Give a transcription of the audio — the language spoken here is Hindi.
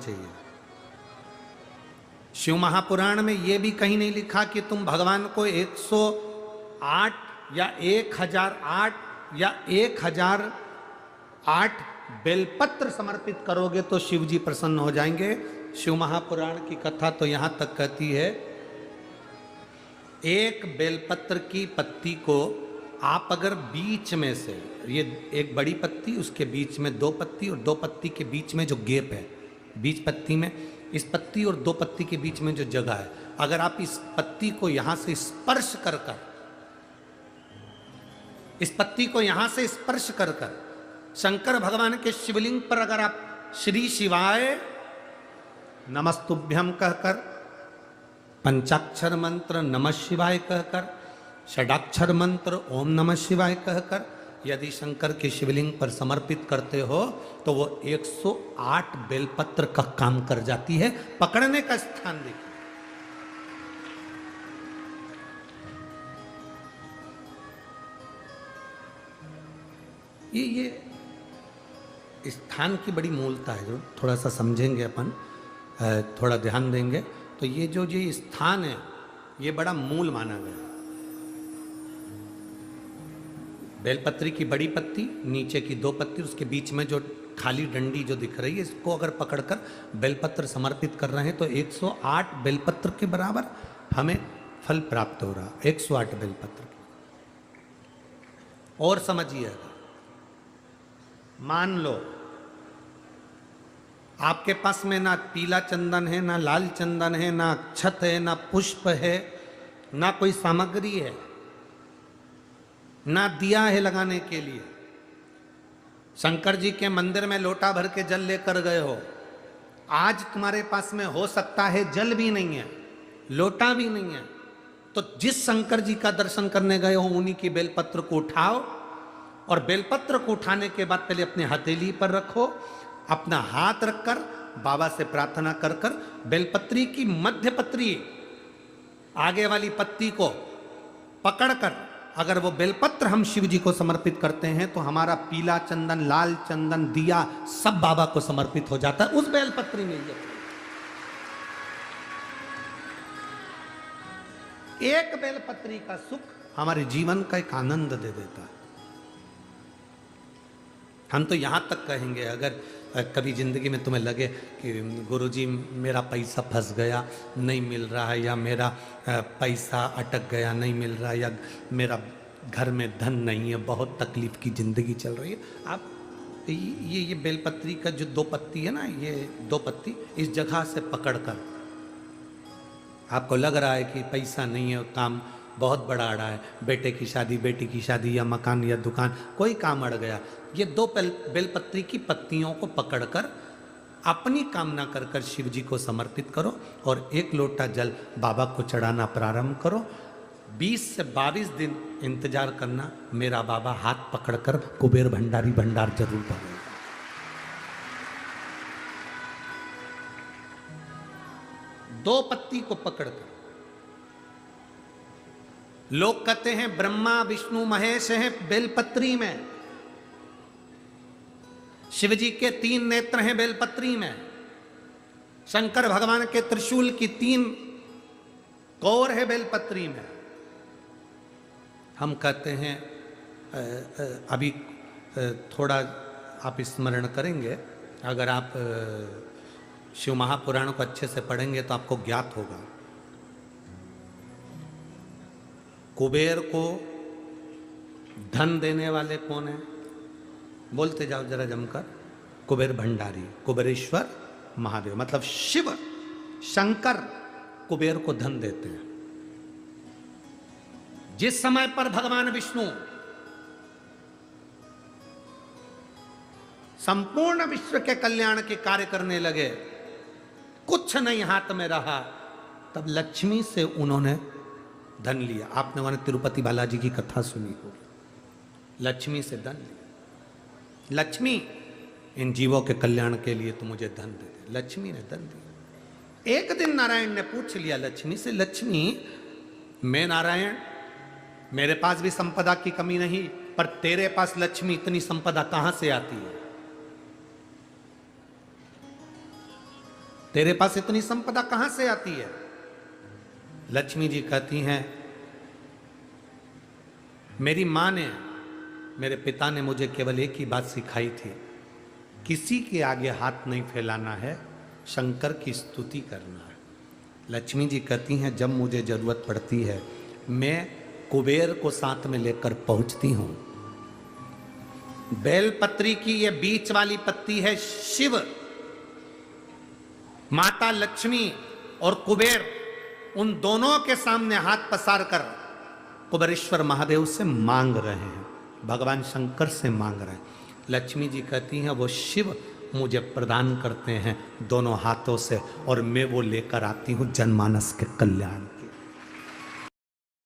चाहिए। शिव महापुराण में यह भी कहीं नहीं लिखा कि तुम भगवान को 108 या 1008 या 1008 बेलपत्र समर्पित करोगे तो शिव जी प्रसन्न हो जाएंगे। शिव महापुराण की कथा तो यहां तक कहती है, एक बेलपत्र की पत्ती को आप अगर बीच में से, ये एक बड़ी पत्ती, उसके बीच में दो पत्ती और दो पत्ती के बीच में जो गैप है, बीच पत्ती में, इस पत्ती और दो पत्ती के बीच में जो जगह है, अगर आप इस पत्ती को यहां से स्पर्श कर कर, इस पत्ती को यहां से स्पर्श कर कर शंकर भगवान के शिवलिंग पर अगर आप श्री शिवाय नमस्तुभ्यम कहकर, पंचाक्षर मंत्र नमः शिवाय कहकर, षडाक्षर मंत्र ओम नमः शिवाय कहकर यदि शंकर के शिवलिंग पर समर्पित करते हो तो वो 108 बेलपत्र का काम कर जाती है। पकड़ने का स्थान देखिए, ये स्थान की बड़ी मूलता है, जो थोड़ा सा समझेंगे अपन, थोड़ा ध्यान देंगे तो ये जो स्थान है ये बड़ा मूल माना गया। बेलपत्री की बड़ी पत्ती, नीचे की दो पत्ती, उसके बीच में जो खाली डंडी जो दिख रही है, इसको अगर पकड़कर बेलपत्र समर्पित कर रहे हैं तो 108 बेलपत्र के बराबर हमें फल प्राप्त हो रहा, 108 बेलपत्र के। और समझिएगा, मान लो आपके पास में ना पीला चंदन है, ना लाल चंदन है, ना अक्षत है, ना पुष्प है, ना कोई सामग्री है, ना दिया है लगाने के लिए। शंकर जी के मंदिर में लोटा भर के जल लेकर गए हो, आज तुम्हारे पास में हो सकता है जल भी नहीं है, लोटा भी नहीं है, तो जिस शंकर जी का दर्शन करने गए हो उन्हीं की बेलपत्र को उठाओ और बेलपत्र को उठाने के बाद पहले अपने हथेली पर रखो, अपना हाथ रखकर बाबा से प्रार्थना कर कर बेलपत्री की मध्य पत्री, आगे वाली पत्ती को पकड़कर अगर वो बेलपत्र हम शिव जी को समर्पित करते हैं तो हमारा पीला चंदन, लाल चंदन, दिया सब बाबा को समर्पित हो जाता है उस बेलपत्री में। एक बेलपत्री का सुख हमारे जीवन का एक आनंद दे देता है। हम तो यहां तक कहेंगे, अगर कभी जिंदगी में तुम्हें लगे कि गुरुजी मेरा पैसा फंस गया नहीं मिल रहा है, या मेरा पैसा अटक गया नहीं मिल रहा है, या मेरा घर में धन नहीं है, बहुत तकलीफ की ज़िंदगी चल रही है, आप ये बेलपत्री का जो दो पत्ती है ना, ये दो पत्ती इस जगह से पकड़कर, आपको लग रहा है कि पैसा नहीं है, काम बहुत बड़ा अड़ा है, बेटे की शादी, बेटी की शादी, या मकान या दुकान, कोई काम अड़ गया, ये दो बेलपत्री की पत्तियों को पकड़कर अपनी कामना कर कर शिव जी को समर्पित करो और एक लोटा जल बाबा को चढ़ाना प्रारंभ करो। 20 से 22 दिन इंतजार करना, मेरा बाबा हाथ पकड़कर कुबेर भंडारी भंडार जरूर भरेगा। दो पत्ती को पकड़कर, लोग कहते हैं ब्रह्मा विष्णु महेश हैं बेलपत्री में, शिव जी के 3 नेत्र हैं बेलपत्री में, शंकर भगवान के त्रिशूल की 3 कौर है बेलपत्री में। हम कहते हैं अभी थोड़ा आप स्मरण करेंगे, अगर आप शिव महापुराण को अच्छे से पढ़ेंगे तो आपको ज्ञात होगा, कुबेर को धन देने वाले कौन है? बोलते जाओ जरा जमकर, कुबेर भंडारी, कुबेरेश्वर महादेव, मतलब शिव शंकर कुबेर को धन देते हैं। जिस समय पर भगवान विष्णु संपूर्ण विश्व के कल्याण के कार्य करने लगे, कुछ नहीं हाथ में रहा, तब लक्ष्मी से उन्होंने धन लिया। आपने वहां तिरुपति बालाजी की कथा सुनी होगी, लक्ष्मी से धन लिया। लक्ष्मी, इन जीवों के कल्याण के लिए तो मुझे धन दे दे। लक्ष्मी ने धन दिया। एक दिन नारायण ने पूछ लिया लक्ष्मी से, लक्ष्मी मैं नारायण, मेरे पास भी संपदा की कमी नहीं, पर तेरे पास लक्ष्मी इतनी संपदा कहां से आती है? तेरे पास इतनी संपदा कहां से आती है? लक्ष्मी जी कहती हैं, मेरी मां ने, मेरे पिता ने मुझे केवल एक ही बात सिखाई थी, किसी के आगे हाथ नहीं फैलाना है, शंकर की स्तुति करना है। लक्ष्मी जी कहती हैं, जब मुझे जरूरत पड़ती है मैं कुबेर को साथ में लेकर पहुंचती हूं। बेलपत्री की ये बीच वाली पत्ती है शिव, माता लक्ष्मी और कुबेर, उन दोनों के सामने हाथ पसार कर कुबेरेश्वर महादेव से मांग रहे हैं, भगवान शंकर से मांग रहे हैं। लक्ष्मी जी कहती हैं, वो शिव मुझे प्रदान करते हैं दोनों हाथों से, और मैं वो लेकर आती हूं जनमानस के कल्याण।